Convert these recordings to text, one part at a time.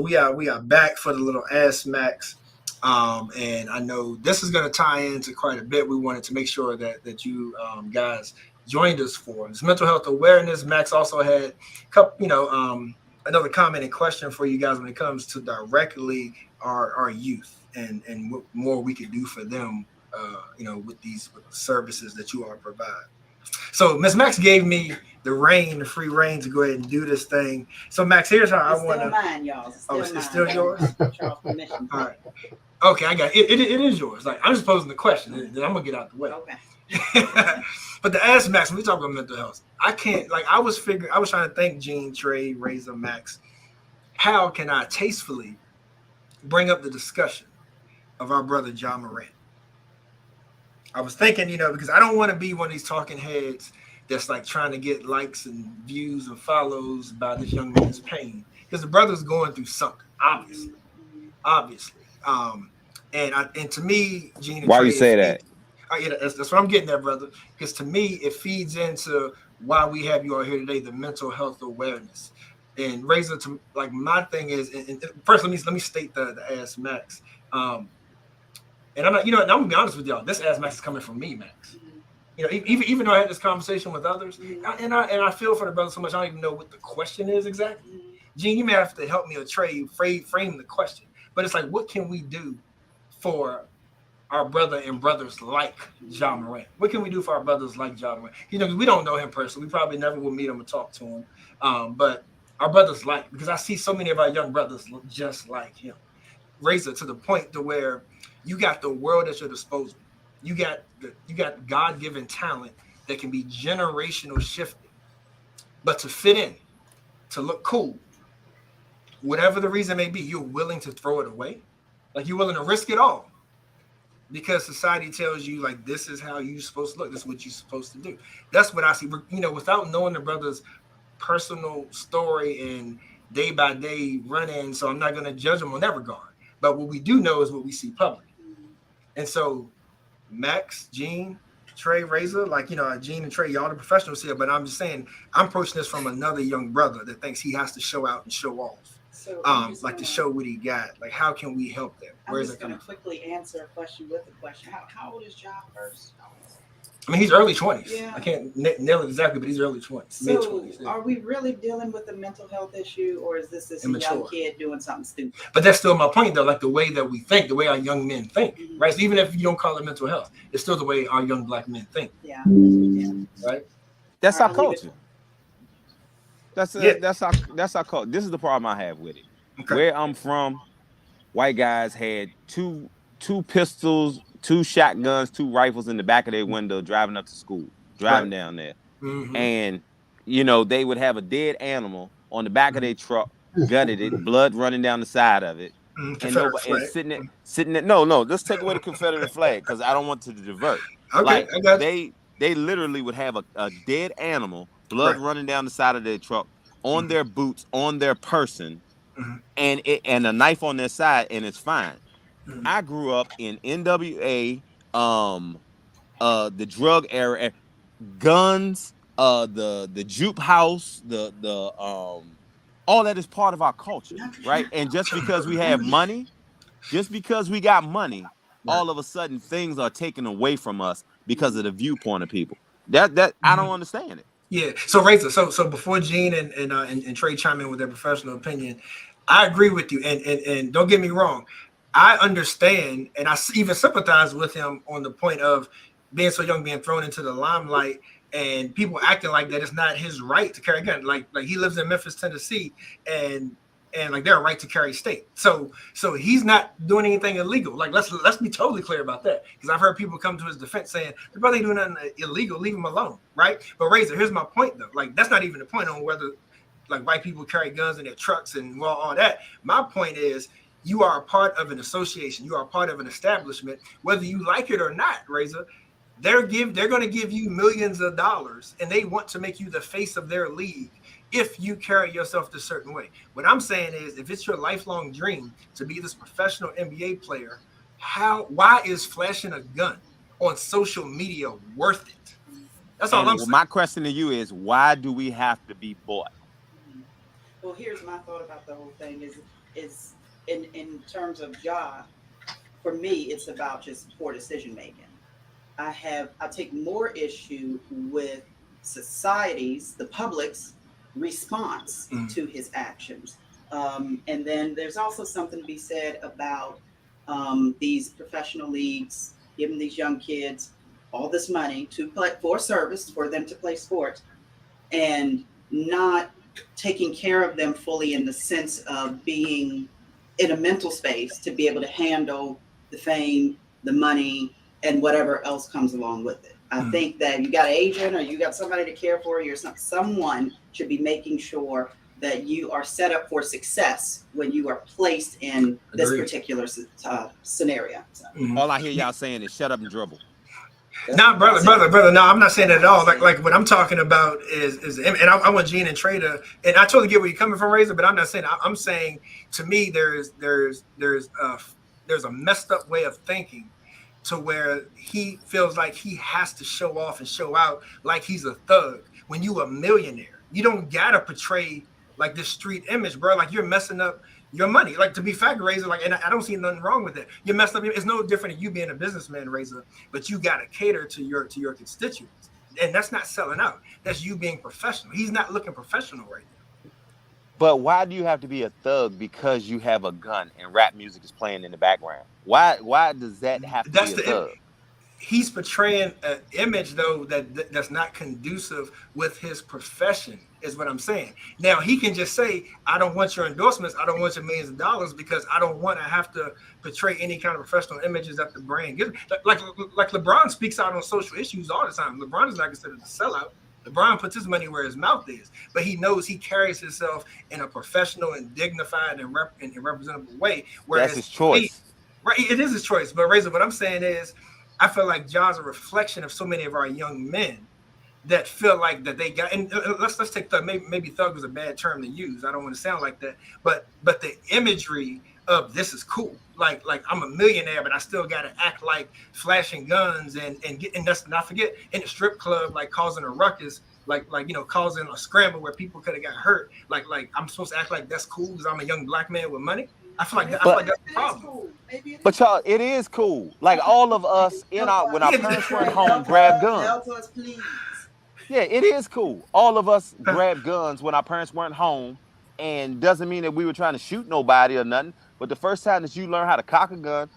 We are back for the little Ask Max. And I know this is going to tie into quite a bit. We wanted to make sure that you guys joined us for this mental health awareness. Max also had another comment and question for you guys when it comes to directly our youth and what more we could do for them. With with the services that you all provide. So Miss Max gave me the free reign to go ahead and do this thing. So Max, here's how It's I want still to. mine, y'all. It's Oh, still it's mine. still yours. Charles permission. All right. Okay, I got it. It is yours. Like I'm just posing the question, and then I'm gonna get out the way. Okay. But the Ask Max, when we talk about mental health, I can't. Like I was trying to think, Gene, Trey, Razor, Max. How can I tastefully bring up the discussion of our brother Ja Morant? I was thinking, because I don't want to be one of these talking heads that's like trying to get likes and views and follows by this young man's pain, because the brother's going through something, obviously. And to me, Gene and Why you Trey, say that? that's what I'm getting at, brother. Because to me, it feeds into why we have you all here today, the mental health awareness. And Razor, to like my thing is, and first let me state the Ask Max. And I'm not, I'm gonna be honest with y'all. This Ask Max is coming from me, Max. Even though I had this conversation with others, and I feel for the brother so much, I don't even know what the question is exactly. Gene, you may have to help me or Trey frame the question. But it's like, what can we do for our brother and brothers like Ja Morant? What can we do for our brothers like Ja Morant? We don't know him personally. We probably never will meet him or talk to him. But our brothers because I see so many of our young brothers look just like him. Razor, to the point to where you got the world at your disposal. You got God-given talent that can be generational shifting. But to fit in, to look cool, whatever the reason may be, you're willing to throw it away. Like you're willing to risk it all. Because society tells you, like, this is how you're supposed to look. This is what you're supposed to do. That's what I see. Without knowing the brother's personal story and day by day run-in, so I'm not going to judge him on that regard. But what we do know is what we see public. And so Max, Gene, Trey, Razor, Gene and Trey, y'all the professionals here, but I'm just saying, I'm approaching this from another young brother that thinks he has to show out and show off. So to show what he got. Like, how can we help them? I'm just going to quickly answer a question with a question. How old is Ja first? I mean, he's early 20s. Yeah. I can't nail it exactly, but he's early 20s, so mid-20s. Yeah. Are we really dealing with a mental health issue, or is this a young kid doing something stupid? But that's still my point, though. Like the way that we think, the way our young men think, right? So even if you don't call it mental health, it's still the way our young black men think. Yeah. Right. That's our culture. That's our culture. This is the problem I have with it. Okay. Where I'm from, white guys had two pistols, 2 shotguns, 2 rifles in the back of their window driving up to school, down there. Mm-hmm. And, they would have a dead animal on the back of their truck, gutted it, blood running down the side of it. And sitting there. No, let's take away the Confederate flag because I don't want to divert. Okay, I got they literally would have a dead animal, blood running down the side of their truck, on their boots, on their person, and a knife on their side, and it's fine. I grew up in NWA, the drug era, guns, the juke house, the all that is part of our culture, right? And just because we have money, just because we got money, all of a sudden things are taken away from us because of the viewpoint of people. That I don't understand it. Yeah. So Razor, so before Gene and Trey chime in with their professional opinion, I agree with you. And don't get me wrong, I understand and I even sympathize with him on the point of being so young, being thrown into the limelight, and people acting like that it's not his right to carry a gun. Like he lives in Memphis, Tennessee, and like they're a right to carry state. So he's not doing anything illegal. Like let's be totally clear about that, because I've heard people come to his defense saying the brother ain't doing nothing illegal, leave him alone, right? But Razor, here's my point though. Like that's not even the point on whether like white people carry guns in their trucks and all that. My point is, you are a part of an association. You are a part of an establishment, whether you like it or not, Razor. They're going to give you millions of dollars, and they want to make you the face of their league if you carry yourself this certain way. What I'm saying is, if it's your lifelong dream to be this professional NBA player, why is flashing a gun on social media worth it? That's all I'm saying. My question to you is, why do we have to be bought? Well, here's my thought about the whole thing is, is in terms of Ja, for me, it's about just poor decision making. I take more issue with society's, the public's response to his actions. And then there's also something to be said about these professional leagues giving these young kids all this money to play for service for them to play sports and not taking care of them fully in the sense of being in a mental space to be able to handle the fame, the money, and whatever else comes along with it. I think that you got an agent or you got somebody to care for you, or someone should be making sure that you are set up for success when you are placed in this particular scenario. So. All I hear y'all saying is shut up and dribble. No, brother. No, I'm not saying that at all. Like what I'm talking about is, and I want Gene and Trey to, and I totally get where you're coming from, Razor. But I'm not saying. I'm saying to me, there's a messed up way of thinking, to where he feels like he has to show off and show out like he's a thug. When you a millionaire, you don't gotta portray like this street image, bro. Like you're messing up your money. Like to be fact, Razor, like, and I don't see nothing wrong with it. You're messed up. It's no different than you being a businessman, Razor, but you gotta cater to your constituents. And that's not selling out. That's you being professional. He's not looking professional right now. But why do you have to be a thug because you have a gun and rap music is playing in the background? Why does that have to be a thug? He's portraying an image though that's not conducive with his profession, is what I'm saying. Now he can just say, I don't want your endorsements, I don't want your millions of dollars, because I don't want to have to portray any kind of professional images that the brand gives. Like LeBron speaks out on social issues all the time. LeBron is not considered a sellout. LeBron puts his money where his mouth is, but he knows he carries himself in a professional and dignified and representable way. That's his choice. Right, it is his choice. But Razor, what I'm saying is, I feel like Ja's a reflection of so many of our young men that feel like that they got. And let's take thug. Maybe thug was a bad term to use. I don't want to sound like that. But the imagery of this is cool. Like I'm a millionaire, but I still got to act like flashing guns and that's not forget in the strip club, like causing a ruckus, like causing a scramble where people could have got hurt. Like I'm supposed to act like that's cool because I'm a young black man with money. I feel like that's the problem. Cool. But y'all, it is cool. Like all of us when our parents weren't home, grabbed guns. Help us, please. Yeah, it is cool. All of us grabbed guns when our parents weren't home, and doesn't mean that we were trying to shoot nobody or nothing. But the first time that you learn how to cock a gun,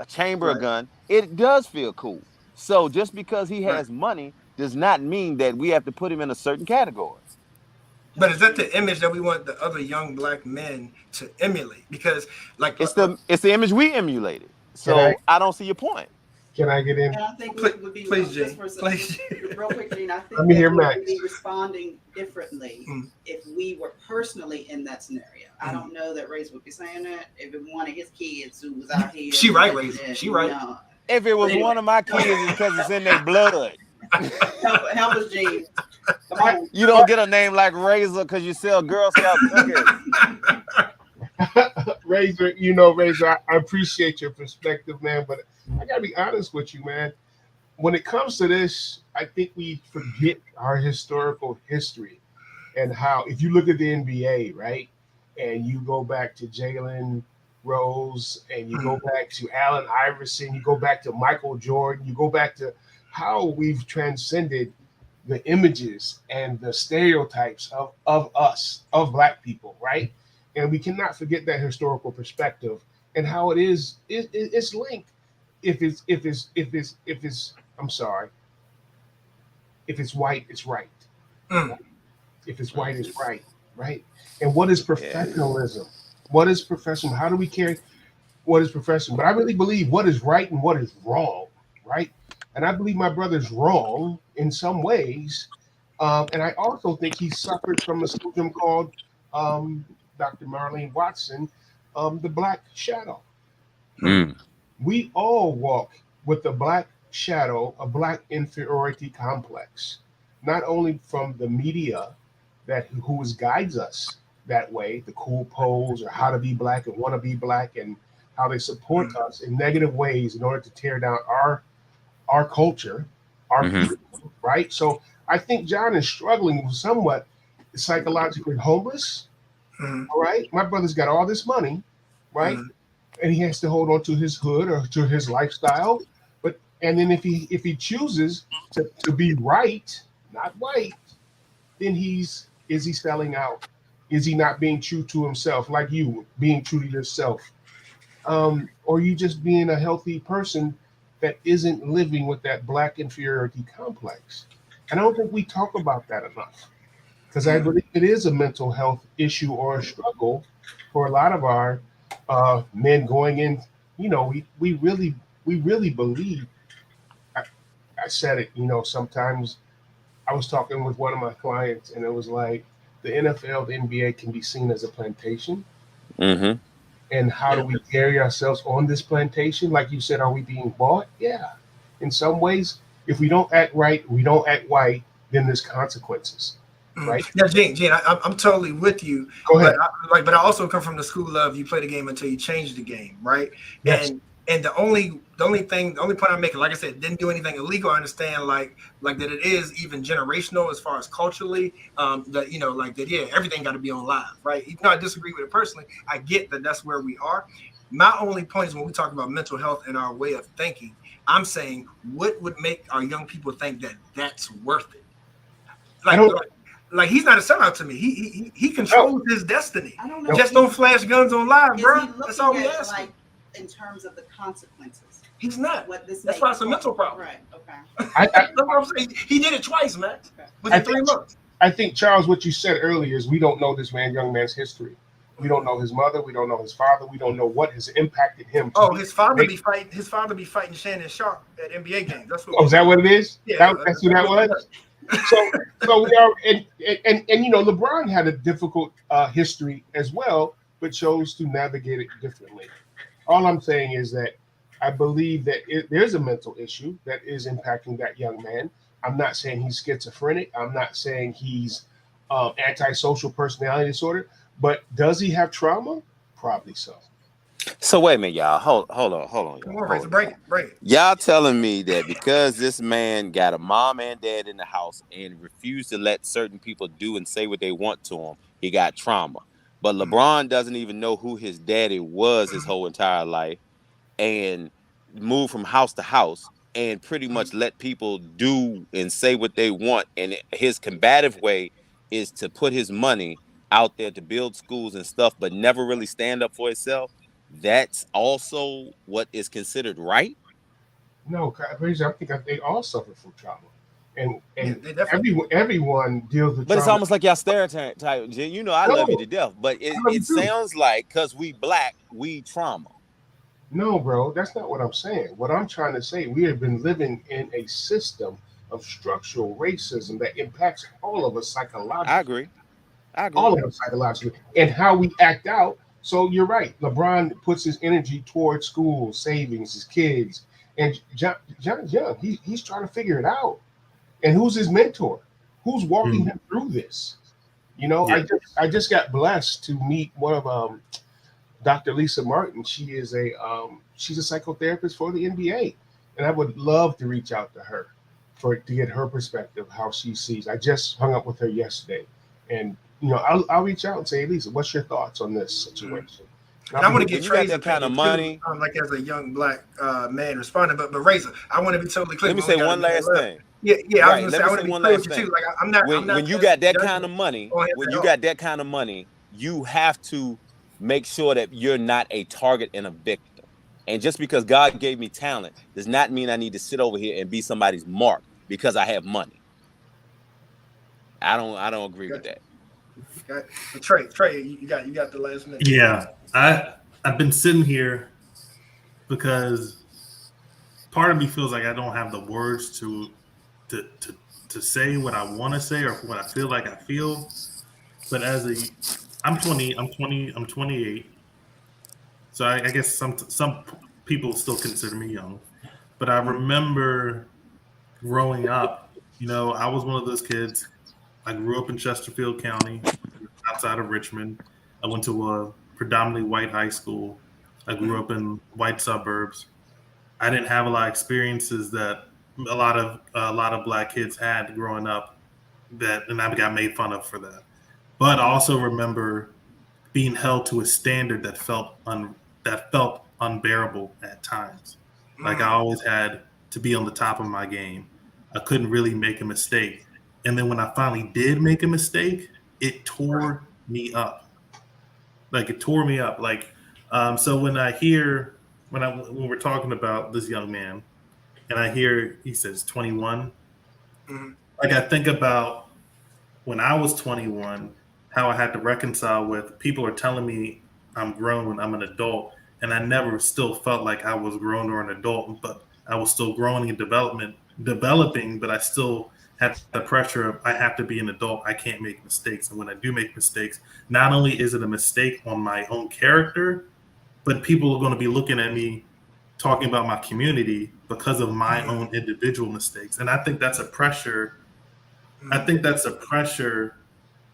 chamber a gun, it does feel cool. So just because he has money does not mean that we have to put him in a certain category. But is that the image that we want the other young black men to emulate? Because like it's the image we emulated. So I don't see your point. Can I get in? And I think it would be please, just for real quick, Gene, I think Let me hear we Max. would be responding differently if we were personally in that scenario. I don't know that Razor would be saying that if it one of his kids who was out here. She right, Razor. She right. If it was one of my kids, it's because it's in their blood. Help us, Gene. Come on. You don't get a name like Razor because you sell Girl Scout cookies. Razor, I appreciate your perspective, man, but I gotta be honest with you, man. When it comes to this, I think we forget our historical history and how, if you look at the NBA, right, and you go back to Jalen Rose and you go back to Allen Iverson, you go back to Michael Jordan, you go back to how we've transcended the images and the stereotypes of us, of black people, right? And we cannot forget that historical perspective and how it's linked. If it's white, it's right. If it's white, it's right, right? And what is professionalism? What is professional? How do we carry what is professional? But I really believe what is right and what is wrong, right? And I believe my brother's wrong in some ways. And I also think he suffered from a syndrome called Dr. Marlene Watson, the black shadow. We all walk with the black shadow, a black inferiority complex, not only from the media who guides us that way, the cool pose or how to be black and want to be black, and how they support us in negative ways in order to tear down our culture, our people, right? So I think John is struggling somewhat psychologically homeless. All right. My brother's got all this money, right? And he has to hold on to his hood or to his lifestyle. And then if he chooses to be right, not white, then is he selling out? Is he not being true to himself, like you being true to yourself? Or you just being a healthy person that isn't living with that black inferiority complex? And I don't think we talk about that enough, because I believe it is a mental health issue or a struggle for a lot of our men going in. We really believe. I said it. Sometimes I was talking with one of my clients, and it was like the NFL, the NBA can be seen as a plantation. Mm-hmm. And how do we carry ourselves on this plantation? Like you said, are we being bought? Yeah. In some ways, if we don't act right, we don't act white, then there's consequences, right? Yeah, Gene, I'm totally with you. Go ahead. But I also come from the school of you play the game until you change the game, right? Yes. And the only point I'm making, like I said, didn't do anything illegal. I understand, like that it is even generational as far as culturally. Everything got to be on live, right? Even though I disagree with it personally, I get that that's where we are. My only point is when we talk about mental health and our way of thinking, I'm saying what would make our young people think that that's worth it? Like he's not a sellout to me. He controls his destiny. I don't know. Just don't flash guns on live, bro. That's all we ask. Like in terms of the consequences, he's not. That's why it's a mental problem. Right. Okay. That's what I'm saying. He did it twice, man. Within 3 months. I think, Charles, what you said earlier is we don't know this young man's history. We don't know his mother. We don't know his father. We don't know what has impacted him. His father be fighting Shannon Sharp at NBA games. That's what. Oh, is that what it is? Yeah, that's who that was. So we are, and LeBron had a difficult history as well, but chose to navigate it differently. All I'm saying is that I believe that there's a mental issue that is impacting that young man. I'm not saying he's schizophrenic. I'm not saying he's antisocial personality disorder. But does he have trauma? Probably so. So wait a minute, y'all. Hold on. Come on, break it. Y'all telling me that because this man got a mom and dad in the house and refused to let certain people do and say what they want to him, he got trauma. But LeBron doesn't even know who his daddy was his whole entire life and moved from house to house and pretty much let people do and say what they want. And his combative way is to put his money out there to build schools and stuff, but never really stand up for himself. That's also what is considered right? No, I think they all suffer from trauma. And yeah, everyone deals with but trauma. It's almost like y'all stereotype. I love you to death, but it sounds like because we black, we trauma. No, bro, that's not what I'm saying. What I'm trying to say, we have been living in a system of structural racism that impacts all of us psychologically. I agree. All of us psychologically. And how we act out. So you're right. LeBron puts his energy towards school, savings, his kids. And John's young. He's trying to figure it out. And who's his mentor? Who's walking him through this? I just got blessed to meet one of Dr. Lisa Martin. She is she's a psychotherapist for the NBA, and I would love to reach out to her to get her perspective, how she sees. I just hung up with her yesterday, and I'll reach out and say, Lisa, what's your thoughts on this situation? And I want to get Trey's that kind of money, like as a young black man responding. But Razor, I want to be totally clear. Let me say one last thing. Yeah. Right. I was going to say I want to be clear with you too. Like I'm not. When you got that kind of money, you have to make sure that you're not a target and a victim. And just because God gave me talent does not mean I need to sit over here and be somebody's mark because I have money. I don't agree with that. Okay. Trey, you got the last minute. Yeah, I've been sitting here because part of me feels like I don't have the words to say what I want to say or what I feel like I feel. But I'm 28. So I guess some people still consider me young. But I remember growing up, I was one of those kids. I grew up in Chesterfield County, outside of Richmond. I went to a predominantly white high school. I grew up in white suburbs. I didn't have a lot of experiences that a lot of black kids had growing up, and I got made fun of for that. But I also remember being held to a standard that felt that felt unbearable at times. Like I always had to be on the top of my game. I couldn't really make a mistake. And then when I finally did make a mistake, it tore me up. Like it tore me up. Like, so when I hear, when we're talking about this young man and I hear he says 21, like I think about when I was 21, how I had to reconcile with people are telling me I'm grown, I'm an adult, and I never still felt like I was grown or an adult, but I was still growing and developing, but I still had the pressure of I have to be an adult. I can't make mistakes. And when I do make mistakes, not only is it a mistake on my own character, but people are going to be looking at me talking about my community because of my own individual mistakes. And I think that's a pressure. I think that's a pressure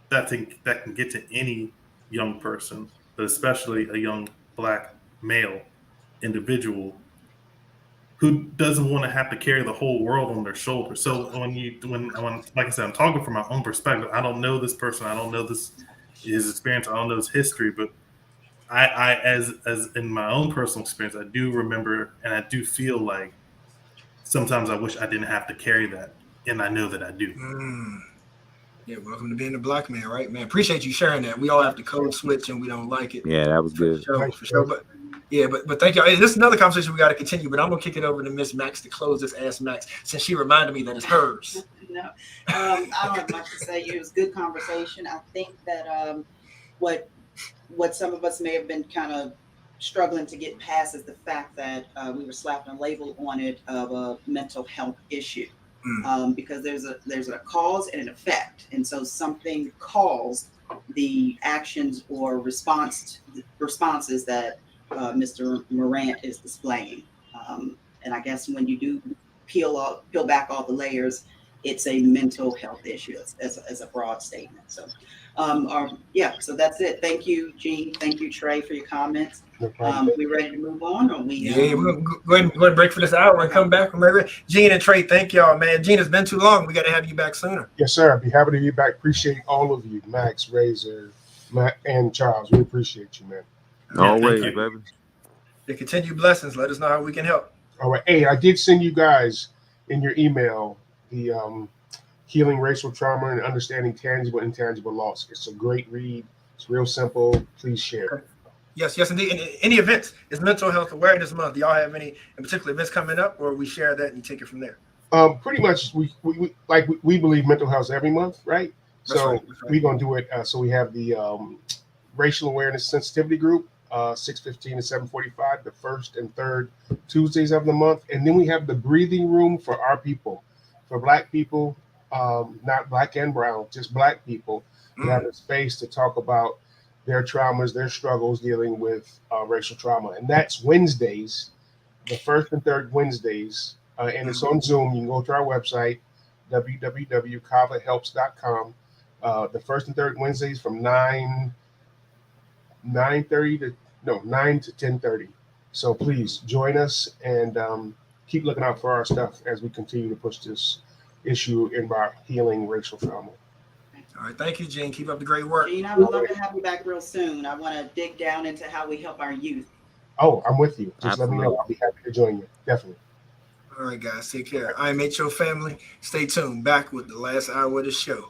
that can get to any young person, but especially a young Black male individual who doesn't want to have to carry the whole world on their shoulders. So when like I said, I'm talking from my own perspective. I don't know this person. I don't know his experience. I don't know his history, but I as in my own personal experience, I do remember and I do feel like sometimes I wish I didn't have to carry that, and I know that I do. Yeah, welcome to being a Black man, right, man? Appreciate you sharing that. We all have to code switch, and we don't like it. Yeah, that was good. For sure. But yeah, but thank y'all. Hey, this is another conversation we got to continue. But I'm gonna kick it over to Miss Max to close this. Ask Max, since she reminded me that it's hers. No, I don't have much to say. It was good conversation. I think that what some of us may have been kind of struggling to get past is the fact that we were slapping a label on it of a mental health issue. Because there's a cause and an effect, and so something caused the actions or responses that Mr. Morant is displaying, and I guess when you do peel back all the layers, it's a mental health issue as a broad statement. So, so that's it. Thank you, Gene. Thank you, Trey, for your comments. No we ready to move on? Or we're gonna go ahead and break for this hour and come back. Remember, Gene and Trey, thank y'all, man. Gene, it's been too long. We got to have you back sooner. Yes, sir. I'd be happy to be back. Appreciate all of you, Max, Razor, Matt, and Charles. We appreciate you, man. Always, baby. The continued blessings. Let us know how we can help. All right. Hey, I did send you guys in your email the Healing Racial Trauma and Understanding Tangible and Intangible Loss. It's a great read. It's real simple. Please share. Okay. Yes, indeed. And any events, it's Mental Health Awareness Month. Do y'all have any in particular events coming up, or we share that and you take it from there? Pretty much, we believe mental health every month, right? That's right. We're gonna do it. So we have the Racial Awareness Sensitivity Group, 6:15 to 7:45, the first and third Tuesdays of the month, and then we have the Breathing Room for our people, for Black people, not Black and brown, just Black people. We have a space to talk about their traumas, their struggles dealing with racial trauma. And that's Wednesdays, the first and third Wednesdays. And it's on Zoom. You can go to our website, www.cavahelps.com. The first and third Wednesdays from 9 to 10:30. So please join us and keep looking out for our stuff as we continue to push this issue about healing racial trauma. All right, thank you, Gene. Keep up the great work. Gene, I would love to have you back real soon. I want to dig down into how we help our youth. Oh, I'm with you. Just Let me know. I'll be happy to join you. Definitely. All right, guys. Take care. IMHO family. Stay tuned. Back with the last hour of the show.